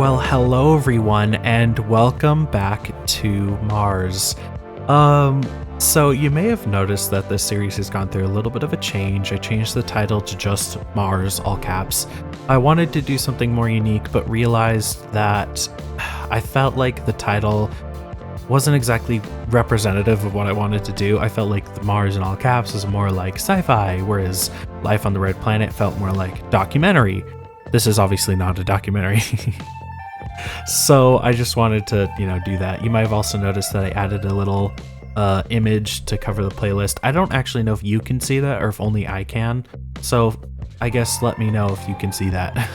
Well, hello everyone, and welcome back to Mars. So you may have noticed that this series has gone through a little bit of a change. I changed the title to just Mars, all caps. I wanted to do something more unique, but realized that I felt like the title wasn't exactly representative of what I wanted to do. I felt like the Mars in all caps was more like sci-fi, whereas Life on the Red Planet felt more like documentary. This is obviously not a documentary. So I just wanted to, do that. You might have also noticed that I added a little image to cover the playlist. I don't actually know if you can see that or if only I can. So I guess let me know if you can see that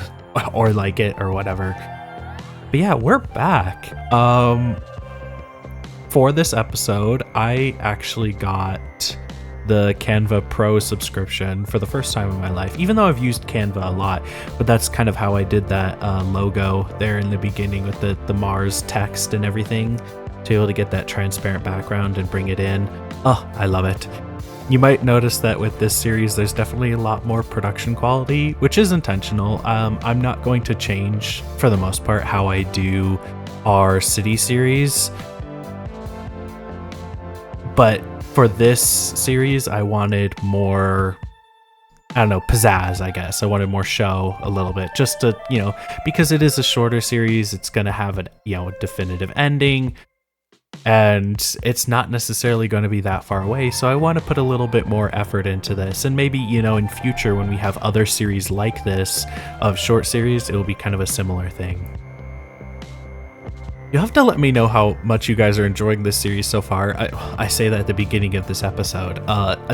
or like it or whatever. But yeah, we're back. For this episode, I actually got the Canva Pro subscription for the first time in my life, even though I've used Canva a lot, but that's kind of how I did that logo there in the beginning with the Mars text and everything, to be able to get that transparent background and bring it in. Oh, I love it. You might notice that with this series, there's definitely a lot more production quality, which is intentional. I'm not going to change, for the most part, how I do our city series, but for this series, I wanted more, pizzazz, I guess. I wanted more show a little bit, just to, because it is a shorter series, it's going to have a definitive ending, and it's not necessarily going to be that far away. So I want to put a little bit more effort into this. And maybe, in future, when we have other series like this of short series, it'll be kind of a similar thing. You'll have to let me know how much you guys are enjoying this series so far. I say that at the beginning of this episode.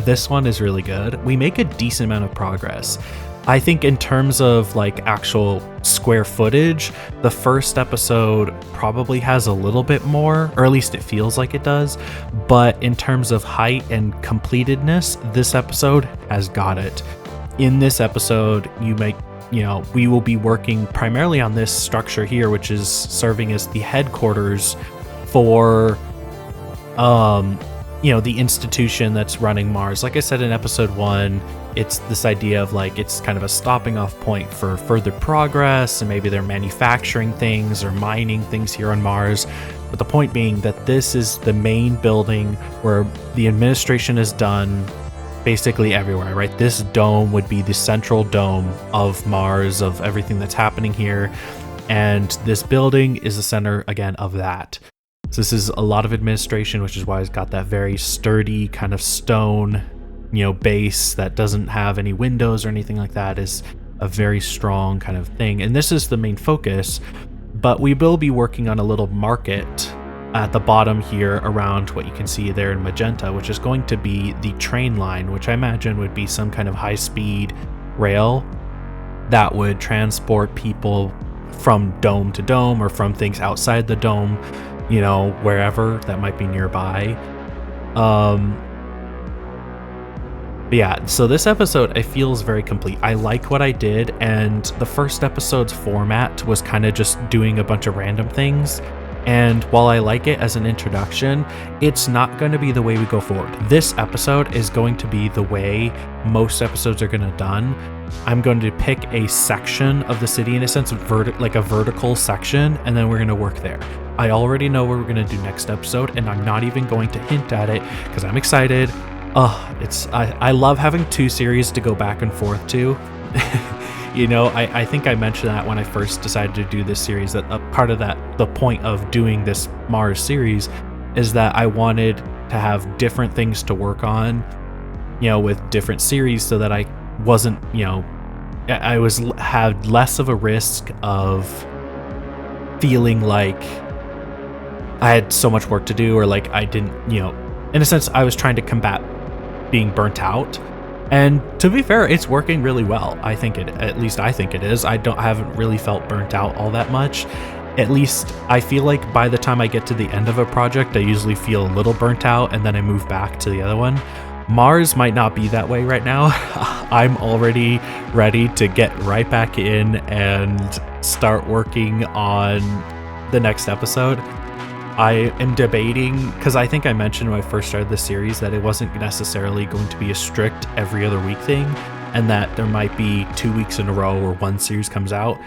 This one is really good. We make a decent amount of progress. I think in terms of actual square footage, the first episode probably has a little bit more, or at least it feels like it does. But in terms of height and completedness, this episode has got it. In this episode, we will be working primarily on this structure here, which is serving as the headquarters for, the institution that's running Mars. Like I said in episode 1, it's this idea of it's kind of a stopping off point for further progress, and maybe they're manufacturing things or mining things here on Mars. But the point being that this is the main building where the administration is done basically everywhere, right? This dome would be the central dome of Mars, of everything that's happening here. And this building is the center, again, of that. So this is a lot of administration, which is why it's got that very sturdy kind of stone, base that doesn't have any windows or anything like that. Is a very strong kind of thing. And this is the main focus, but we will be working on a little market at the bottom here around what you can see there in magenta, which is going to be the train line, which I imagine would be some kind of high-speed rail that would transport people from dome to dome, or from things outside the dome, wherever that might be nearby. But yeah, so this episode, it feels very complete. I like what I did, and the first episode's format was kind of just doing a bunch of random things. And while I like it as an introduction, it's not going to be the way we go forward. This episode is going to be the way most episodes are going to done. I'm going to pick a section of the city, in a sense, like a vertical section, and then we're going to work there. I already know what we're going to do next episode, and I'm not even going to hint at it because I'm excited. I love having two series to go back and forth to. I think I mentioned that when I first decided to do this series, that a part of the point of doing this Mars series is that I wanted to have different things to work on, with different series, so that I wasn't, had less of a risk of feeling like I had so much work to do, or like I didn't, in a sense, I was trying to combat being burnt out. And to be fair, it's working really well. At least I think it is. I haven't really felt burnt out all that much. At least I feel like by the time I get to the end of a project, I usually feel a little burnt out, and then I move back to the other one. Mars might not be that way right now. I'm already ready to get right back in and start working on the next episode. I am debating, because I think I mentioned when I first started this series that it wasn't necessarily going to be a strict every other week thing, and that there might be 2 weeks in a row where one series comes out.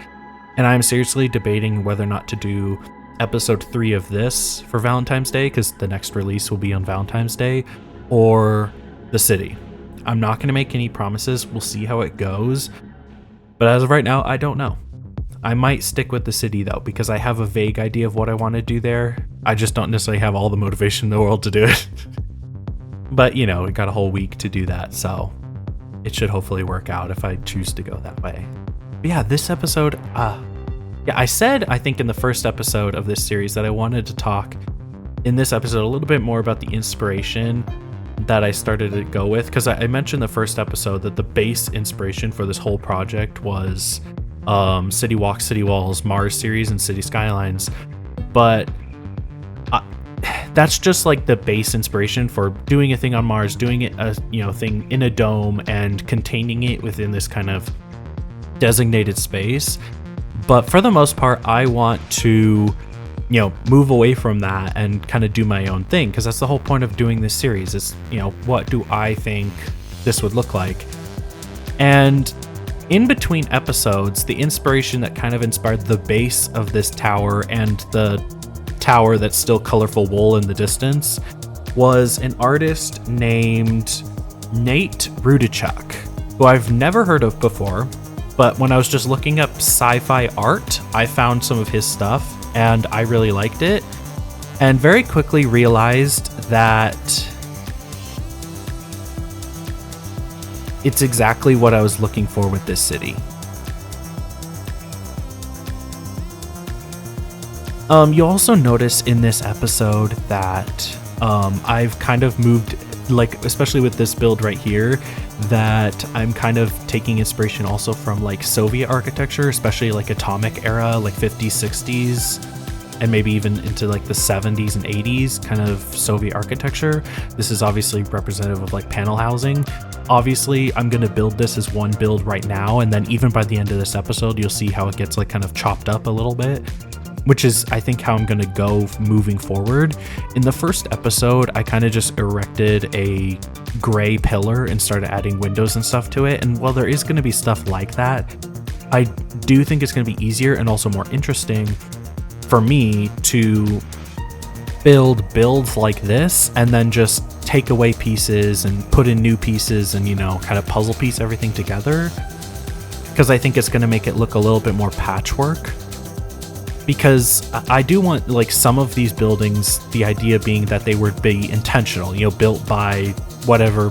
And I'm seriously debating whether or not to do episode 3 of this for Valentine's Day, because the next release will be on Valentine's Day, or the city. I'm not going to make any promises. We'll see how it goes. But as of right now, I don't know. I might stick with the city though, because I have a vague idea of what I want to do there. I just don't necessarily have all the motivation in the world to do it. But we got a whole week to do that, so it should hopefully work out if I choose to go that way. But yeah, this episode, I said, I think in the first episode of this series that I wanted to talk in this episode a little bit more about the inspiration that I started to go with, because I mentioned the first episode that the base inspiration for this whole project was City Walks, City Walls, Mars series, and City Skylines. But that's just like the base inspiration for doing a thing on Mars, doing it a thing in a dome and containing it within this kind of designated space. But for the most part, I want to move away from that and kind of do my own thing, because that's the whole point of doing this series is what do I think this would look like. And in between episodes, the inspiration that kind of inspired the base of this tower and the tower that's still colorful wool in the distance was an artist named Nate Rudichuk, who I've never heard of before, but when I was just looking up sci-fi art, I found some of his stuff and I really liked it, and very quickly realized that it's exactly what I was looking for with this city. You also notice in this episode that I've kind of moved, like especially with this build right here, that I'm kind of taking inspiration also from like Soviet architecture, especially like atomic era, like 50s, 60s, and maybe even into like the 70s and 80s kind of Soviet architecture. This is obviously representative of like panel housing. Obviously, I'm going to build this as one build right now, and then even by the end of this episode, you'll see how it gets like kind of chopped up a little bit, which is, I think, how I'm going to go moving forward. In the first episode, I kind of just erected a gray pillar and started adding windows and stuff to it. And while there is going to be stuff like that, I do think it's going to be easier and also more interesting for me to build builds like this and then just take away pieces and put in new pieces and, kind of puzzle piece everything together. Because I think it's going to make it look a little bit more patchwork. Because I do want, like, some of these buildings, the idea being that they would be intentional, built by whatever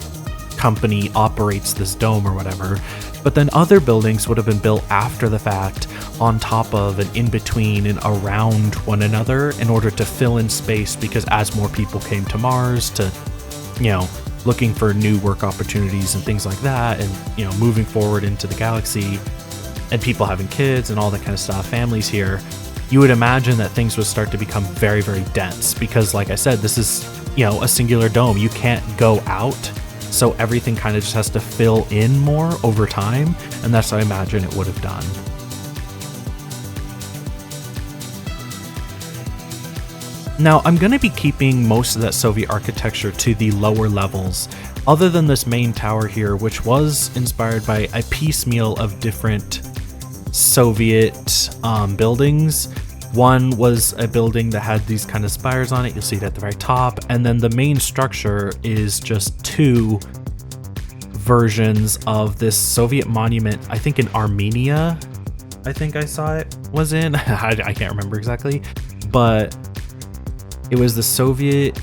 company operates this dome or whatever. But then other buildings would have been built after the fact, on top of and in between and around one another in order to fill in space, because as more people came to Mars to, looking for new work opportunities and things like that, and, moving forward into the galaxy and people having kids and all that kind of stuff, families here, you would imagine that things would start to become very, very dense because, like I said, this is, a singular dome. You can't go out, so everything kind of just has to fill in more over time, and that's what I imagine it would have done. Now, I'm going to be keeping most of that Soviet architecture to the lower levels, other than this main tower here, which was inspired by a piecemeal of different Soviet buildings. One was a building that had these kind of spires on it. You'll see it at the very top. And then the main structure is just two versions of this Soviet monument, I think in Armenia, I think I saw it was in. I can't remember exactly. But it was the Soviet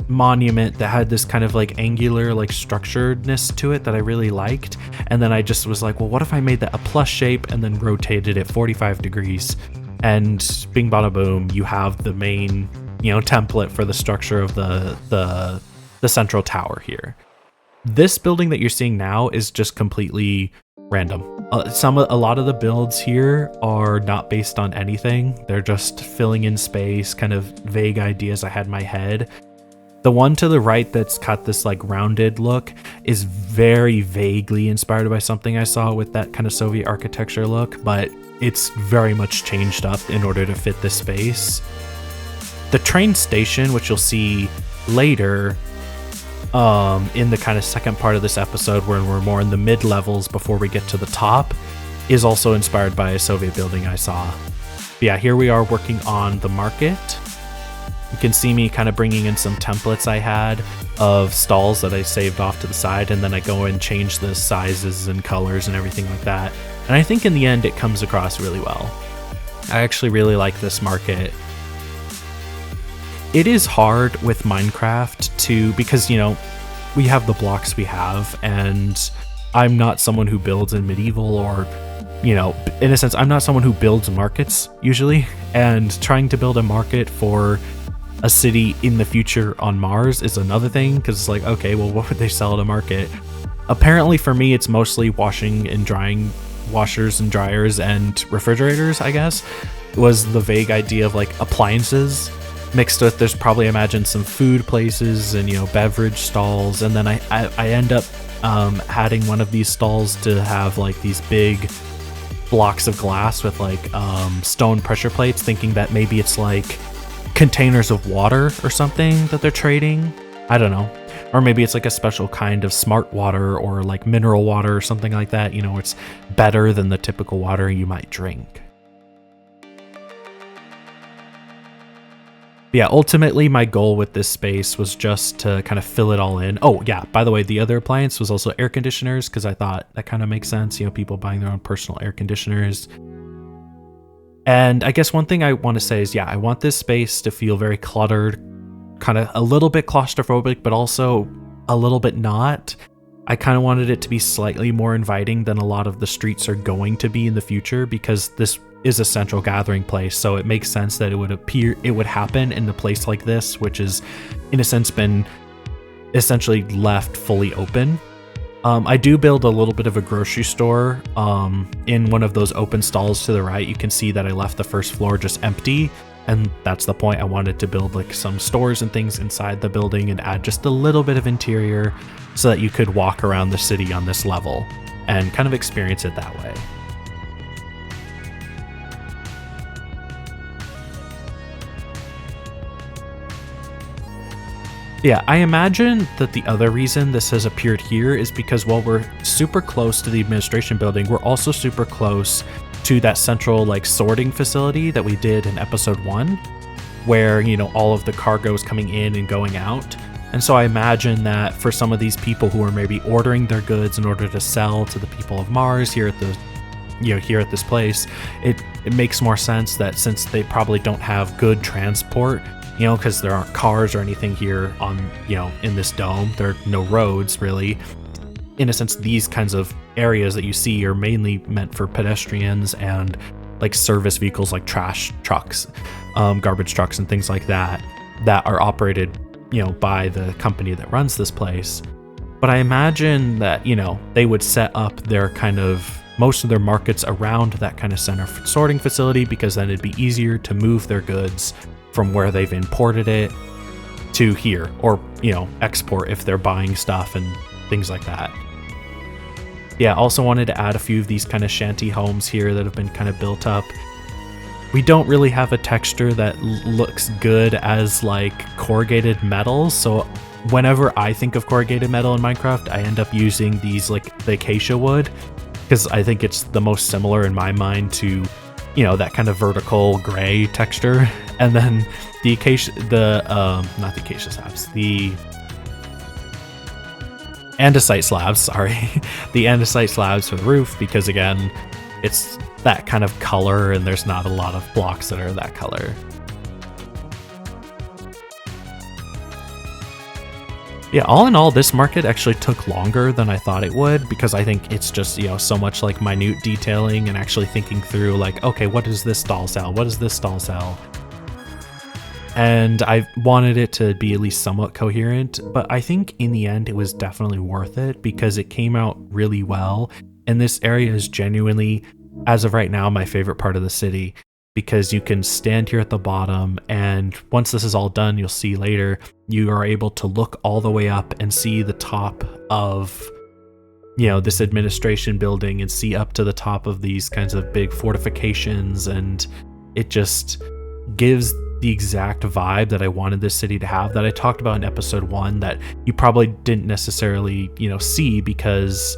monument that had this kind of like angular, like structuredness to it that I really liked. And then I just was like, well, what if I made that a plus shape and then rotated it 45 degrees? And bing bada boom, you have the main, template for the structure of the central tower here. This building that you're seeing now is just completely random. A lot of the builds here are not based on anything. They're just filling in space, kind of vague ideas I had in my head. The one to the right that's got this like rounded look is very vaguely inspired by something I saw with that kind of Soviet architecture look, but it's very much changed up in order to fit this space. The train station, which you'll see later in the kind of second part of this episode where we're more in the mid levels before we get to the top, is also inspired by a Soviet building I saw. But yeah, here we are working on the market. You can see me kind of bringing in some templates I had of stalls that I saved off to the side, and then I go and change the sizes and colors and everything like that. And I think in the end it comes across really well. I actually really like this market. It is hard with Minecraft because, we have the blocks we have, and I'm not someone who builds in medieval or, in a sense, I'm not someone who builds markets usually, and trying to build a market for a city in the future on Mars is another thing, because it's like, okay, well, what would they sell at a market? Apparently for me, it's mostly washing and drying, washers and dryers and refrigerators, I guess, was the vague idea of like appliances mixed with, there's probably, imagine, some food places and, beverage stalls. And then I end up adding one of these stalls to have like these big blocks of glass with like stone pressure plates, thinking that maybe it's like containers of water or something that they're trading. I don't know. Or maybe it's like a special kind of smart water or like mineral water or something like that. It's better than the typical water you might drink. But yeah, ultimately my goal with this space was just to kind of fill it all in. Oh yeah, by the way, the other appliance was also air conditioners, because I thought that kind of makes sense, people buying their own personal air conditioners. And I guess one thing I want to say is, I want this space to feel very cluttered, kind of a little bit claustrophobic, but also a little bit not. I kind of wanted it to be slightly more inviting than a lot of the streets are going to be in the future, because this is a central gathering place. So it makes sense that it would happen in a place like this, which is in a sense been essentially left fully open. I do build a little bit of a grocery store in one of those open stalls to the right. You can see that I left the first floor just empty, and that's the point. I wanted to build like some stores and things inside the building and add just a little bit of interior so that you could walk around the city on this level and kind of experience it that way. Yeah, I imagine that the other reason this has appeared here is because while we're super close to the administration building, we're also super close to that central like sorting facility that we did in episode 1, where, all of the cargo is coming in and going out. And so I imagine that for some of these people who are maybe ordering their goods in order to sell to the people of Mars here at the here at this place, it makes more sense that since they probably don't have good transport, because there aren't cars or anything here on, in this dome, there are no roads really. In a sense, these kinds of areas that you see are mainly meant for pedestrians and like service vehicles like trash trucks, garbage trucks and things like that are operated, by the company that runs this place. But I imagine that, they would set up their kind of most of their markets around that kind of center sorting facility, because then it'd be easier to move their goods from where they've imported it to here, or export if they're buying stuff and things like that. Yeah, also wanted to add a few of these kind of shanty homes here that have been kind of built up. We don't really have a texture that looks good as like corrugated metal, so whenever I think of corrugated metal in Minecraft, I end up using these like the acacia wood, because I think it's the most similar in my mind to that kind of vertical gray texture. And then the acacia, not the acacia slabs, the andesite slabs, sorry. The andesite slabs for the roof, because again, it's that kind of color and there's not a lot of blocks that are that color. Yeah, all in all, this market actually took longer than I thought it would, because I think it's just, so much like minute detailing and actually thinking through like, okay, what does this stall sell? What does this stall sell? And I wanted it to be at least somewhat coherent, but I think in the end it was definitely worth it, because it came out really well. And this area is genuinely, as of right now, my favorite part of the city, because you can stand here at the bottom, and once this is all done, you'll see later, you are able to look all the way up and see the top of, this administration building, and see up to the top of these kinds of big fortifications, and it just gives the exact vibe that I wanted this city to have, that I talked about in episode 1, that you probably didn't necessarily, see, because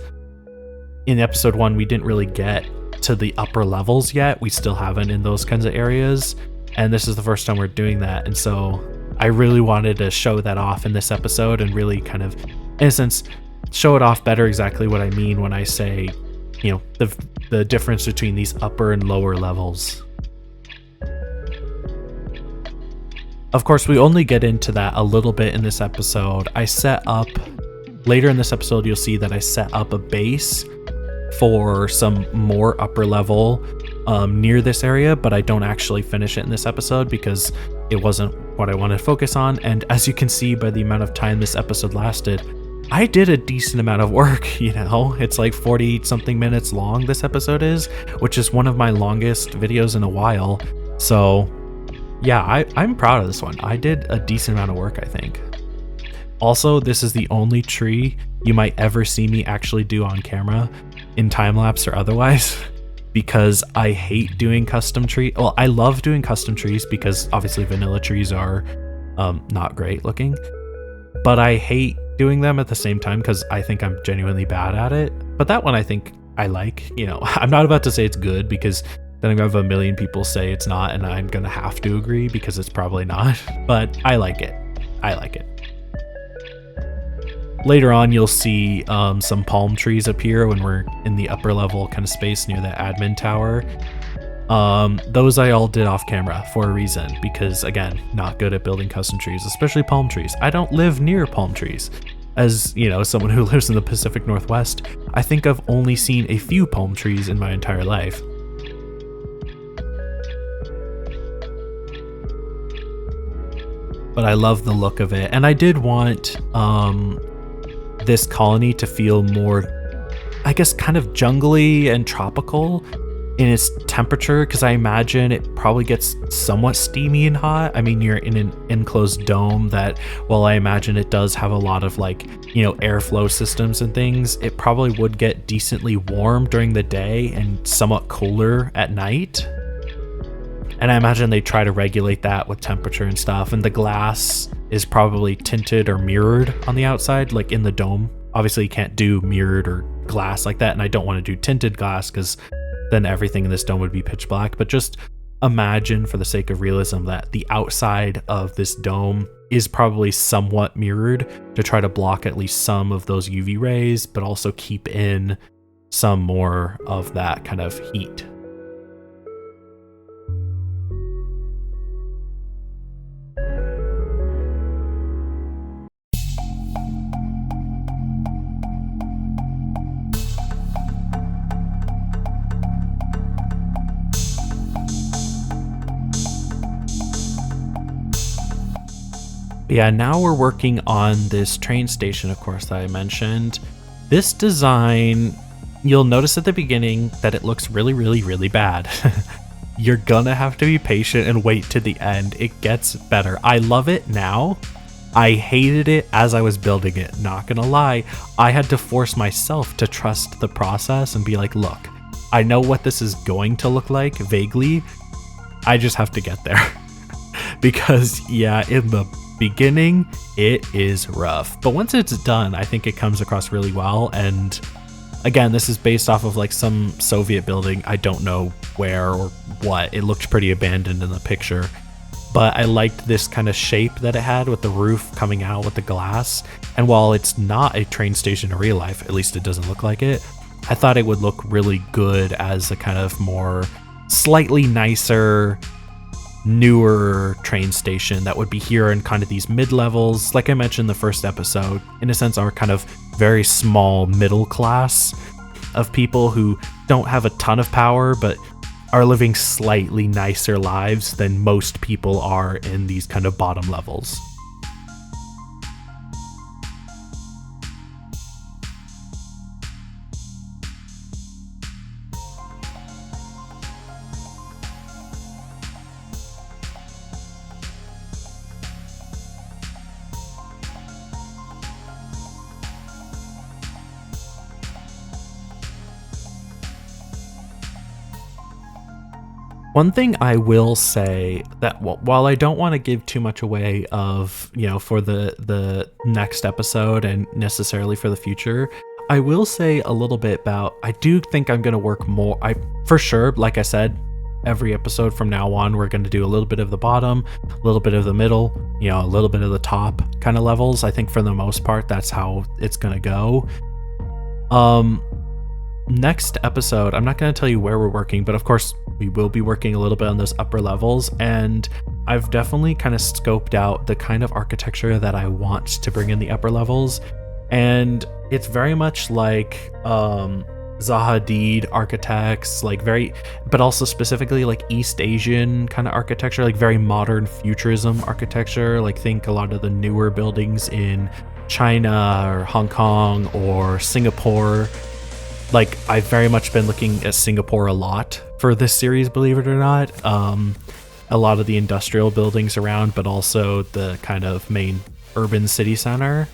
in episode 1 we didn't really get to the upper levels yet. We still haven't in those kinds of areas, and this is the first time we're doing that. And so I really wanted to show that off in this episode and really kind of, in a sense, show it off better exactly what I mean when I say, the difference between these upper and lower levels. Of course, we only get into that a little bit in this episode. Later in this episode, you'll see that I set up a base for some more upper level near this area, but I don't actually finish it in this episode because it wasn't what I wanted to focus on. And as you can see by the amount of time this episode lasted, I did a decent amount of work, It's like 40 something minutes long, this episode is, which is one of my longest videos in a while. So yeah, I'm proud of this one. I did a decent amount of work, I think. Also, this is the only tree you might ever see me actually do on camera, in time-lapse or otherwise, because I hate doing custom tree. Well, I love doing custom trees because obviously vanilla trees are not great looking, but I hate doing them at the same time because I think I'm genuinely bad at it. But that one I think I like. I'm not about to say it's good because then I'm gonna have a million people say it's not, and I'm gonna have to agree because it's probably not. But I like it. Later on, you'll see some palm trees appear when we're in the upper level kind of space near the admin tower. Those I all did off camera for a reason, because again, not good at building custom trees, especially palm trees. I don't live near palm trees. As someone who lives in the Pacific Northwest, I think I've only seen a few palm trees in my entire life. But I love the look of it, and I did want this colony to feel more, I guess, kind of jungly and tropical in its temperature, because I imagine it probably gets somewhat steamy and hot. I mean, you're in an enclosed dome that, while I imagine it does have a lot of airflow systems and things, it probably would get decently warm during the day and somewhat cooler at night. And I imagine they try to regulate that with temperature and stuff. And the glass is probably tinted or mirrored on the outside, like in the dome. Obviously, you can't do mirrored or glass like that. And I don't want to do tinted glass because then everything in this dome would be pitch black. But just imagine, for the sake of realism, that the outside of this dome is probably somewhat mirrored to try to block at least some of those UV rays, but also keep in some more of that kind of heat. Yeah, now we're working on this train station, of course, that I mentioned. This design, you'll notice at the beginning that it looks really, really, really bad. You're gonna have to be patient and wait to the end. It gets better. I love it now. I hated it as I was building it, not gonna lie. I had to force myself to trust the process and be like, look, I know what this is going to look like, vaguely. I just have to get there. Because, yeah, in the beginning, it is rough. But once it's done, I think it comes across really well. And again, this is based off of some Soviet building. I don't know where or what. It looked pretty abandoned in the picture. But I liked this kind of shape that it had with the roof coming out with the glass. And while it's not a train station in real life, at least it doesn't look like it, I thought it would look really good as a kind of more slightly nicer, newer train station that would be here in kind of these mid-levels. Like I mentioned in the first episode, in a sense, our kind of very small middle class of people who don't have a ton of power, but are living slightly nicer lives than most people are in these kind of bottom levels. One thing I will say that while I don't want to give too much away of, for the next episode and necessarily for the future, I will say a little bit about, I do think I'm going to work more. For sure, like I said, every episode from now on, we're going to do a little bit of the bottom, a little bit of the middle, a little bit of the top kind of levels. I think for the most part, that's how it's going to go. Next episode, I'm not going to tell you where we're working, but of course we will be working a little bit on those upper levels, and I've definitely kind of scoped out the kind of architecture that I want to bring in the upper levels, and it's very much like Zaha Hadid architects, but also specifically like East Asian kind of architecture, like very modern futurism architecture. Like think a lot of the newer buildings in China or Hong Kong or Singapore. Like I've very much been looking at Singapore a lot for this series, believe it or not. A lot of the industrial buildings around, but also the kind of main urban city center,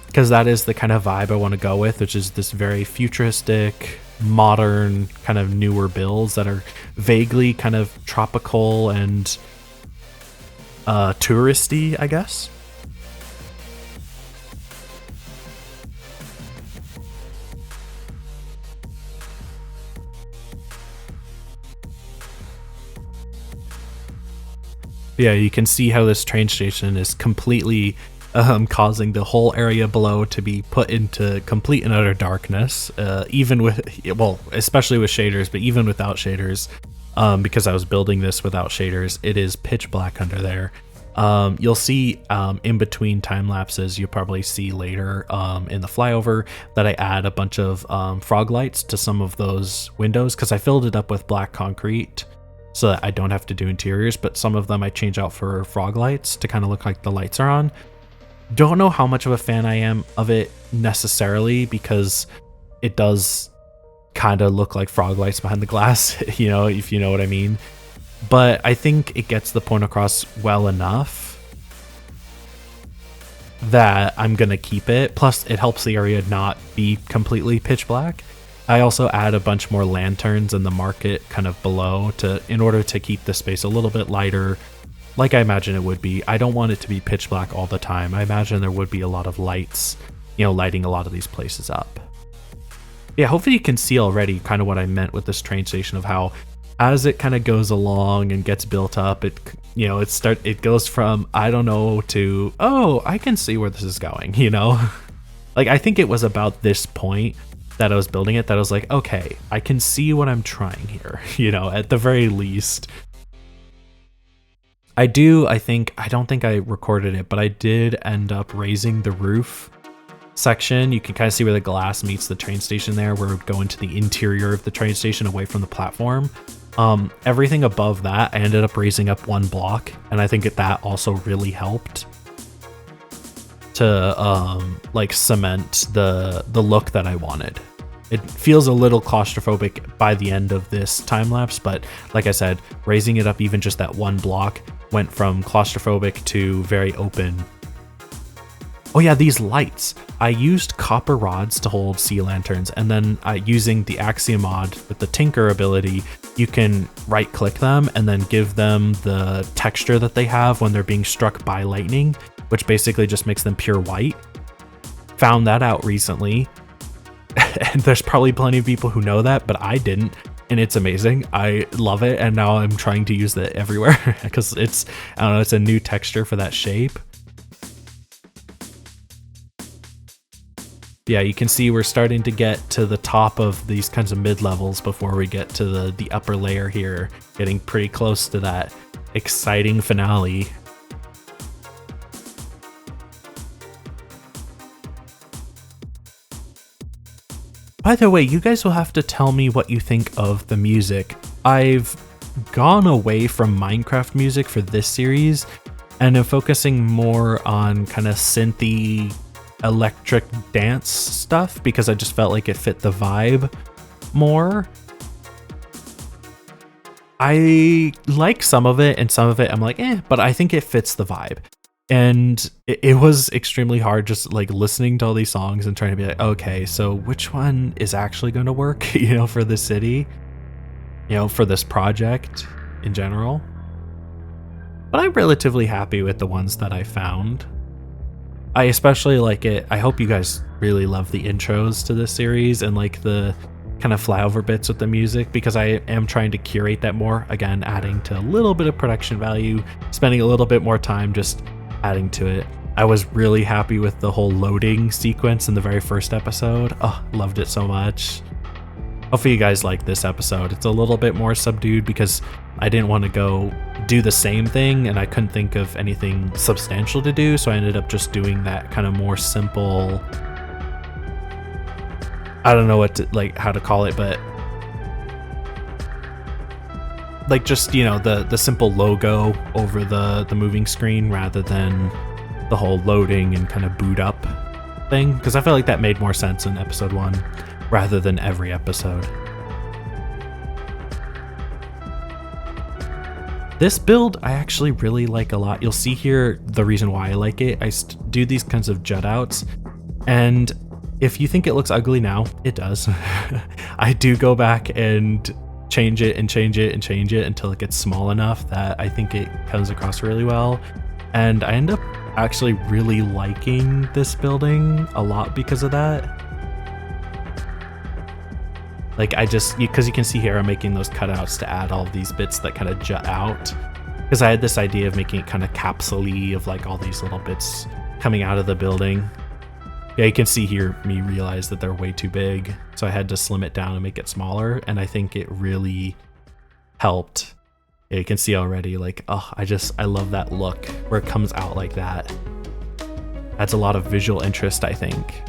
because that is the kind of vibe I want to go with, which is this very futuristic, modern, kind of newer builds that are vaguely kind of tropical and touristy, I guess. Yeah, you can see how this train station is completely causing the whole area below to be put into complete and utter darkness, even with, well, especially with shaders, but even without shaders, because I was building this without shaders, it is pitch black under there. You'll see in between time lapses, you'll probably see later in the flyover that I add a bunch of frog lights to some of those windows, because I filled it up with black concrete so that I don't have to do interiors, but some of them I change out for frog lights to kind of look like the lights are on. Don't know how much of a fan I am of it necessarily, because it does kind of look like frog lights behind the glass, if you know what I mean. But I think it gets the point across well enough that I'm gonna keep it. Plus it helps the area not be completely pitch black. I also add a bunch more lanterns in the market kind of below in order to keep the space a little bit lighter, like I imagine it would be. I don't want it to be pitch black all the time. I imagine there would be a lot of lights, lighting a lot of these places up. Yeah, hopefully you can see already kind of what I meant with this train station, of how as it kind of goes along and gets built up, it goes from I don't know to, oh, I can see where this is going, Like I think it was about this point that I was building it that I was like, okay, I can see what I'm trying here, at the very least. I don't think I recorded it, but I did end up raising the roof section. You can kind of see where the glass meets the train station there, where we go into the interior of the train station away from the platform. Everything above that, I ended up raising up one block, and I think that also really helped to cement the look that I wanted. It feels a little claustrophobic by the end of this time lapse, but like I said, raising it up even just that one block went from claustrophobic to very open. Oh yeah, these lights. I used copper rods to hold sea lanterns, and then using the Axiom mod with the Tinker ability, you can right click them and then give them the texture that they have when they're being struck by lightning, which basically just makes them pure white. Found that out recently. And there's probably plenty of people who know that, but I didn't, and it's amazing. I love it, and now I'm trying to use that everywhere because it's a new texture for that shape. Yeah, you can see we're starting to get to the top of these kinds of mid-levels before we get to the upper layer here, getting pretty close to that exciting finale. By the way, you guys will have to tell me what you think of the music. I've gone away from Minecraft music for this series and am focusing more on kind of synthy electric dance stuff because I just felt like it fit the vibe more. I like some of it, and some of it I'm like, but I think it fits the vibe. And it was extremely hard just like listening to all these songs and trying to be like, okay, so which one is actually going to work, for the city, for this project in general. But I'm relatively happy with the ones that I found. I especially like it. I hope you guys really love the intros to this series and like the kind of flyover bits with the music, because I am trying to curate that more. Again, adding to a little bit of production value, spending a little bit more time just adding to it. I was really happy with the whole loading sequence in the very first episode. Oh, loved it so much. Hopefully you guys like this episode. It's a little bit more subdued because I didn't want to go do the same thing and I couldn't think of anything substantial to do, so I ended up just doing that kind of more simple, I don't know how to call it, but like just, the simple logo over the moving screen rather than the whole loading and kind of boot up thing, because I feel like that made more sense in episode 1 rather than every episode. This build I actually really like a lot. You'll see here the reason why I like it. I do these kinds of jut outs, and if you think it looks ugly now, it does. I do go back and change it and change it and change it until it gets small enough that I think it comes across really well. And I end up actually really liking this building a lot because of that. Like because you can see here I'm making those cutouts to add all of these bits that kind of jut out, because I had this idea of making it kind of capsule-y of like all these little bits coming out of the building. Yeah, you can see here me realize that they're way too big, so I had to slim it down and make it smaller, and I think it really helped. Yeah, you can see already, like, oh, I love that look where it comes out like that. Adds a lot of visual interest, I think.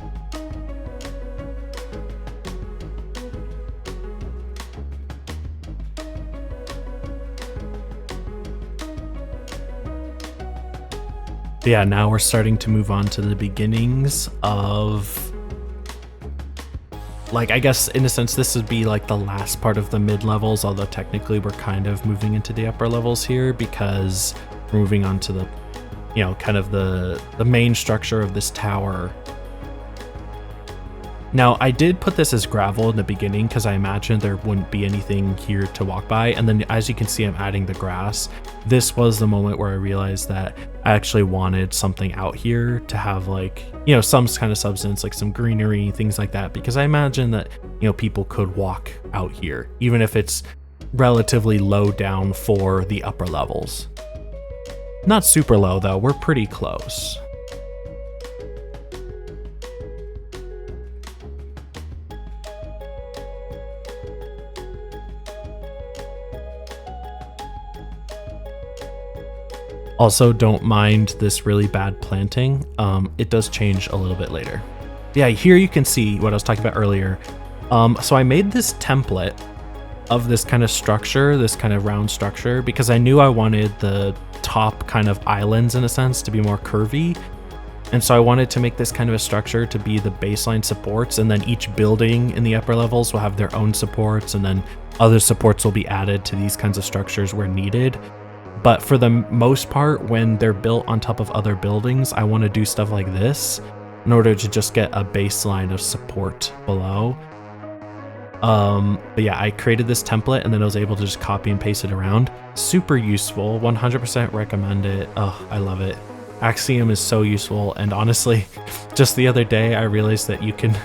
Yeah, now we're starting to move on to the beginnings of, like, I guess in a sense this would be like the last part of the mid levels, although technically we're kind of moving into the upper levels here because we're moving on to the, kind of the main structure of this tower. Now, I did put this as gravel in the beginning because I imagined there wouldn't be anything here to walk by, and then as you can see I'm adding the grass. This was the moment where I realized that I actually wanted something out here to have, like, some kind of substance, like some greenery, things like that, because I imagine that, people could walk out here, even if it's relatively low down for the upper levels. Not super low though, we're pretty close. Also, don't mind this really bad planting. It does change a little bit later. Yeah, here you can see what I was talking about earlier. So I made this template of this kind of structure, this kind of round structure, because I knew I wanted the top kind of islands, in a sense, to be more curvy. And so I wanted to make this kind of a structure to be the baseline supports, and then each building in the upper levels will have their own supports, and then other supports will be added to these kinds of structures where needed. But for the most part, when they're built on top of other buildings, I want to do stuff like this in order to just get a baseline of support below. But yeah, I created this template and then I was able to just copy and paste it around. Super useful, 100% recommend it. Oh, I love it. Axiom is so useful, and honestly, just the other day I realized that you can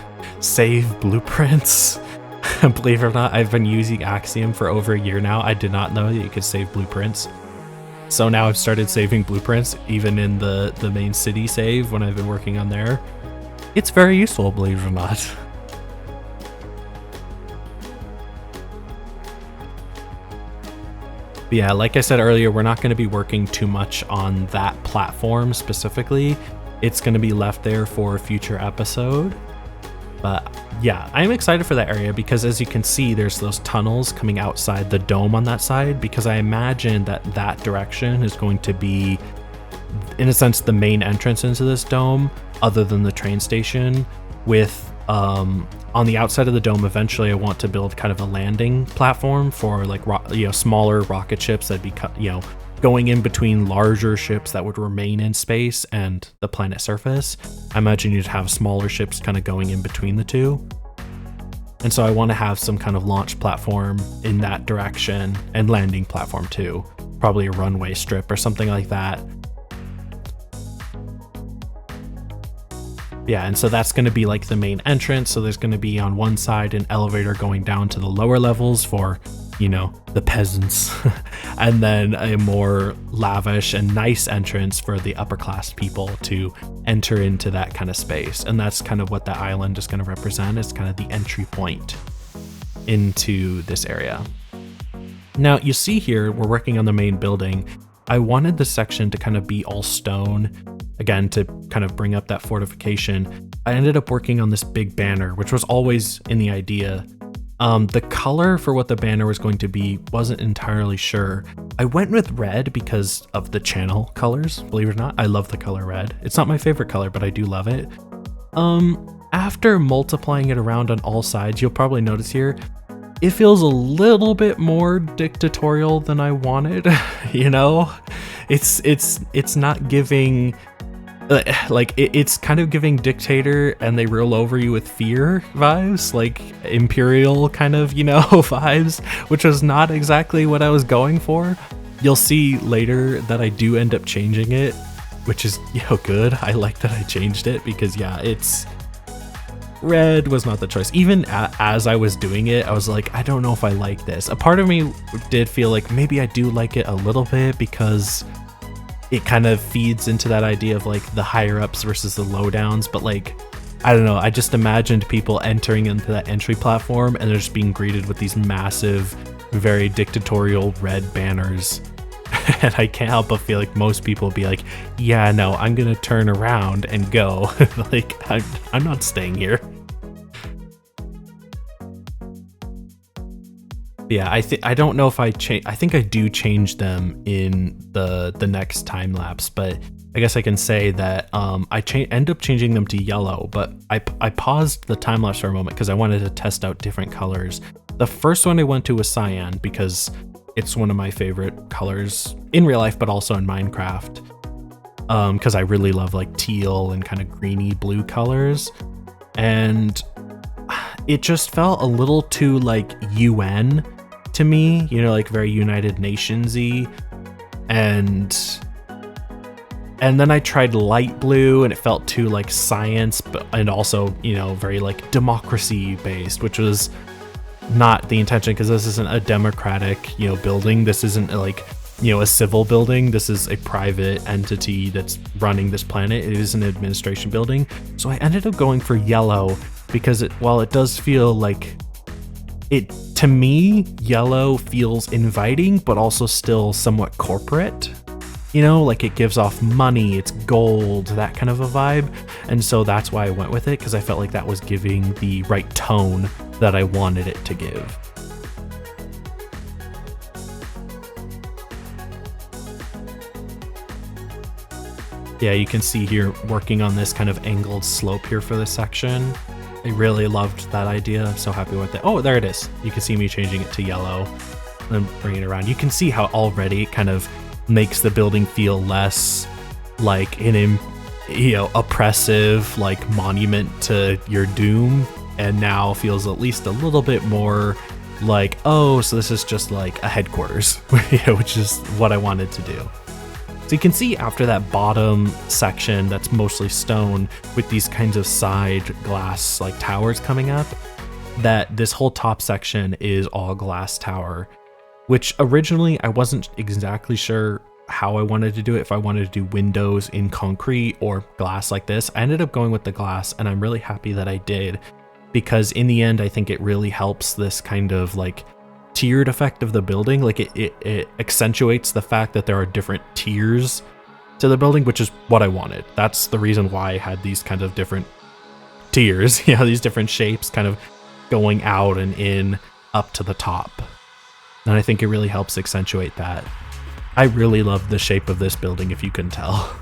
save blueprints. Believe it or not, I've been using Axiom for over a year now. I did not know that you could save blueprints. So now I've started saving blueprints, even in the main city save when I've been working on there. It's very useful, believe it or not. But yeah, like I said earlier, we're not going to be working too much on that platform specifically. It's going to be left there for a future episode. But yeah, I'm excited for that area because, as you can see, there's those tunnels coming outside the dome on that side, because I imagine that that direction is going to be, in a sense, the main entrance into this dome, other than the train station. With on the outside of the dome, eventually I want to build kind of a landing platform for, like, smaller rocket ships that'd be, going in between larger ships that would remain in space and the planet surface. I imagine you'd have smaller ships kind of going in between the two. And so I want to have some kind of launch platform in that direction, and landing platform too. Probably a runway strip or something like that. Yeah, and so that's going to be like the main entrance. So there's going to be on one side an elevator going down to the lower levels for, the peasants, and then a more lavish and nice entrance for the upper class people to enter into that kind of space. And that's kind of what the island is going to represent. It's kind of the entry point into this area. Now you see here, we're working on the main building. I wanted the section to kind of be all stone, again, to kind of bring up that fortification. I ended up working on this big banner, which was always in the idea. The color for what the banner was going to be wasn't entirely sure. I went with red because of the channel colors, believe it or not. I love the color red. It's not my favorite color, but I do love it. After multiplying it around on all sides, you'll probably notice here, it feels a little bit more dictatorial than I wanted. It's not giving, it's kind of giving dictator and they rule over you with fear vibes, like imperial kind of, vibes, which was not exactly what I was going for. You'll see later that I do end up changing it, which is, good. I like that I changed it because red was not the choice. Even as I was doing it, I was like, I don't know if I like this. A part of me did feel like maybe I do like it a little bit because it kind of feeds into that idea of like the higher ups versus the low downs. But like, I don't know. I just imagined people entering into that entry platform and they're just being greeted with these massive, very dictatorial red banners. And I can't help but feel like most people will be like, yeah, no, I'm going to turn around and go. Like, I'm not staying here. Yeah, I don't know if I think I do change them in the next time lapse, but I guess I can say that I end up changing them to yellow, but I paused the time lapse for a moment because I wanted to test out different colors. The first one I went to was cyan because it's one of my favorite colors in real life, but also in Minecraft, because I really love like teal and kind of greeny blue colors. And it just felt a little too like UN to me, like very United Nations-y. And then I tried light blue and it felt too like science, and also, very like democracy based, which was not the intention because this isn't a democratic, building. This isn't like, a civil building. This is a private entity that's running this planet. It is an administration building. So I ended up going for yellow because while it does feel like to me, yellow feels inviting, but also still somewhat corporate. Like it gives off money, it's gold, that kind of a vibe. And so that's why I went with it, because I felt like that was giving the right tone that I wanted it to give. Yeah, you can see here working on this kind of angled slope here for this section. I really loved that idea. I'm so happy with it. Oh, there it is. You can see me changing it to yellow and bringing it around. You can see how already it kind of makes the building feel less like an oppressive like monument to your doom, and now feels at least a little bit more like, oh, so this is just like a headquarters, which is what I wanted to do. So you can see after that bottom section that's mostly stone with these kinds of side glass like towers coming up, that this whole top section is all glass tower, which originally I wasn't exactly sure how I wanted to do it, if I wanted to do windows in concrete or glass like this. I ended up going with the glass, and I'm really happy that I did, because in the end I think it really helps this kind of like tiered effect of the building. Like it accentuates the fact that there are different tiers to the building, which is what I wanted. That's the reason why I had these kind of different tiers, these different shapes kind of going out and in up to the top. And I think it really helps accentuate that. I really love the shape of this building, if you can tell.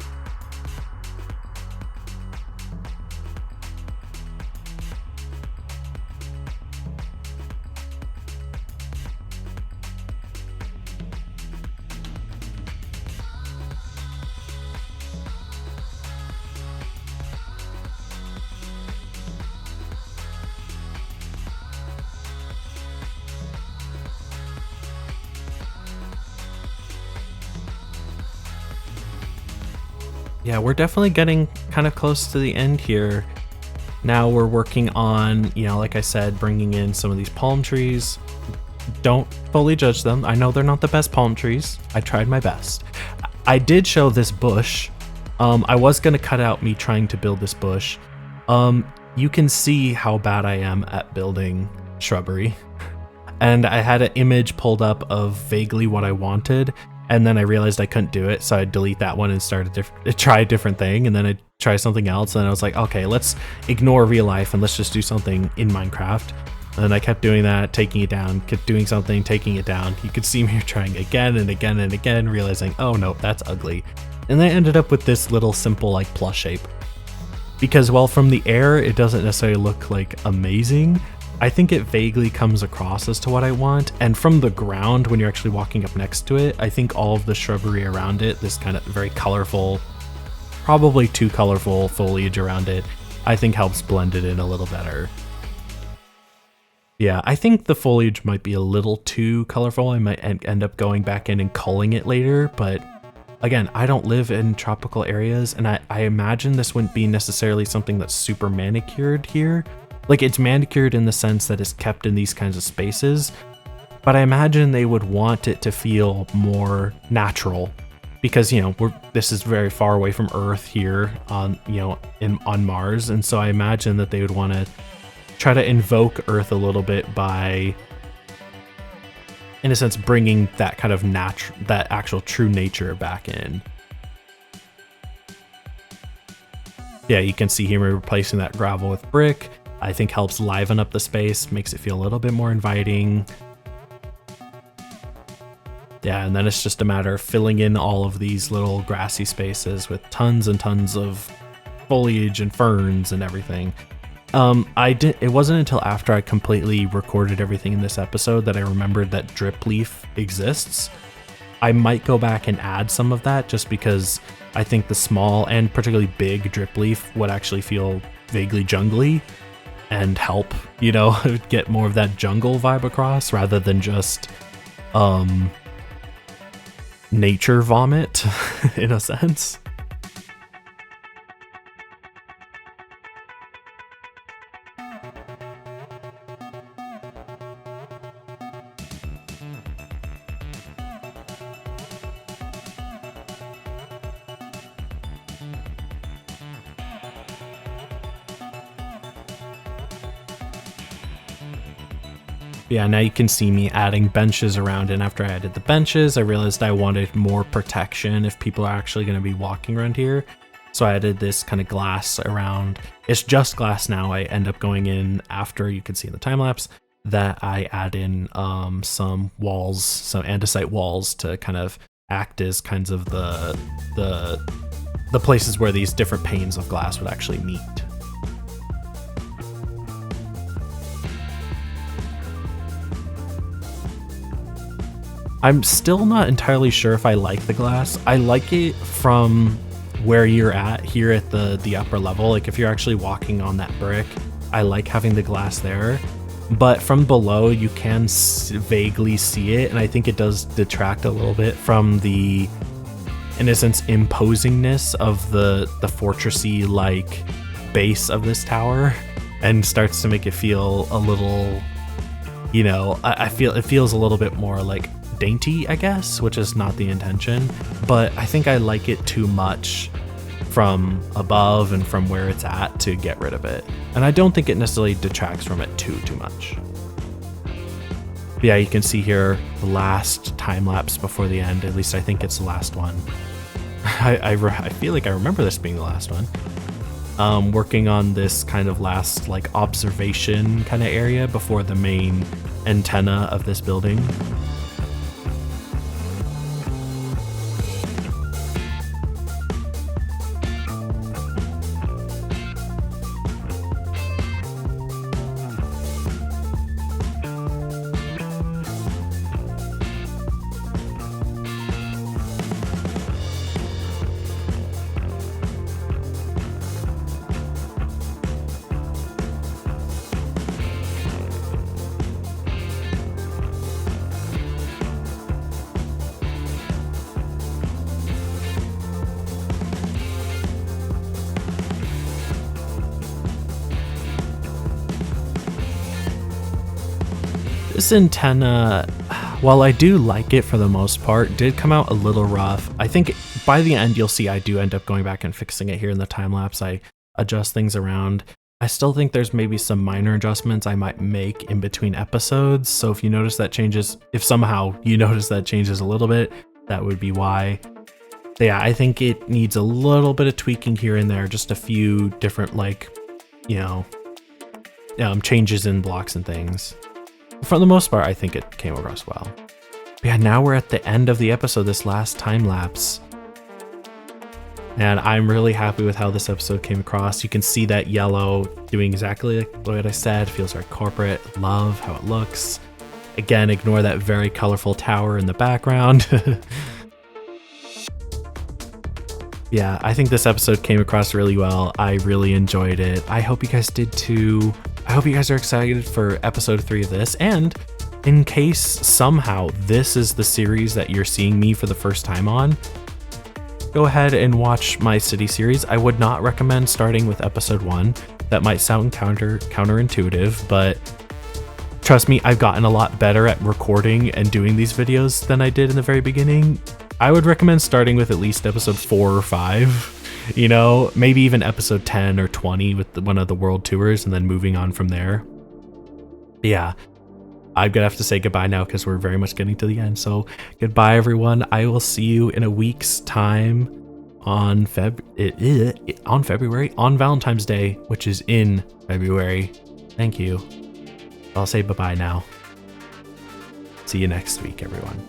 Yeah, we're definitely getting kind of close to the end here. Now we're working on, like I said, bringing in some of these palm trees. Don't fully judge them. I know they're not the best palm trees. I tried my best. I did show this bush. I was going to cut out me trying to build this bush. You can see how bad I am at building shrubbery. And I had an image pulled up of vaguely what I wanted, and then I realized I couldn't do it, so I delete that one and try a different thing, and then I try something else, and I was like, okay, let's ignore real life and let's just do something in Minecraft. And then I kept doing that, taking it down, kept doing something, taking it down. You could see me trying again and again and again, realizing, oh no, that's ugly. And I ended up with this little simple like plus shape. Because while from the air it doesn't necessarily look like amazing, I think it vaguely comes across as to what I want, and from the ground, when you're actually walking up next to it, I think all of the shrubbery around it, this kind of very colorful, probably too colorful foliage around it, I think helps blend it in a little better. Yeah, I think the foliage might be a little too colorful. I might end up going back in and culling it later, but again, I don't live in tropical areas, and I imagine this wouldn't be necessarily something that's super manicured here. Like, it's manicured in the sense that it's kept in these kinds of spaces, but I imagine they would want it to feel more natural because, this is very far away from Earth here on, on Mars. And so I imagine that they would want to try to invoke Earth a little bit by, in a sense, bringing that kind of that actual true nature back in. Yeah, you can see here we're replacing that gravel with brick. I think helps liven up the space, makes it feel a little bit more inviting. Yeah, and then it's just a matter of filling in all of these little grassy spaces with tons and tons of foliage and ferns and everything. It wasn't until after I completely recorded everything in this episode that I remembered that drip leaf exists. I might go back and add some of that just because I think the small and particularly big drip leaf would actually feel vaguely jungly and help, get more of that jungle vibe across rather than just nature vomit in a sense. Yeah, now you can see me adding benches around, and after I added the benches, I realized I wanted more protection if people are actually going to be walking around here. So I added this kind of glass around. It's just glass now. I end up going in after, you can see in the time lapse, that I add in some walls, some andesite walls to kind of act as kinds of the places where these different panes of glass would actually meet. I'm still not entirely sure if I like the glass. I like it from where you're at here at the upper level. Like if you're actually walking on that brick, I like having the glass there. But from below, you can vaguely see it, and I think it does detract a little bit from the, in a sense, imposingness of the fortressy like base of this tower, and starts to make it feel a little, I feel it feels a little bit more like dainty, I guess, which is not the intention, but I think I like it too much from above and from where it's at to get rid of it. And I don't think it necessarily detracts from it too much. But yeah, you can see here the last time lapse before the end. At least I think it's the last one. I feel like I remember this being the last one. Working on this kind of last like observation kind of area before the main antenna of this building. This antenna, while I do like it for the most part, did come out a little rough. I think by the end, you'll see I do end up going back and fixing it here in the time lapse. I adjust things around. I still think there's maybe some minor adjustments I might make in between episodes. So if you notice that changes, if somehow you notice that changes a little bit, that would be why. But yeah, I think it needs a little bit of tweaking here and there, just a few different, like, you know, changes in blocks and things. For the most part, I think it came across well. But yeah, now we're at the end of the episode, this last time lapse. And I'm really happy with how this episode came across. You can see that yellow doing exactly like what I said. Feels very corporate. Love how it looks. Again, ignore that very colorful tower in the background. Yeah, I think this episode came across really well. I really enjoyed it. I hope you guys did too. I hope you guys are excited for episode 3 of this. And in case somehow this is the series that you're seeing me for the first time on, go ahead and watch my city series. I would not recommend starting with episode 1. That might sound counterintuitive, but trust me, I've gotten a lot better at recording and doing these videos than I did in the very beginning. I would recommend starting with at least episode 4 or 5, you know, maybe even episode 10 or 20 with one of the world tours and then moving on from there. But yeah, I'm gonna have to say goodbye now because we're very much getting to the end. So goodbye, everyone. I will see you in a week's time on Valentine's Day, which is in February. Thank you. I'll say bye-bye now. See you next week, everyone.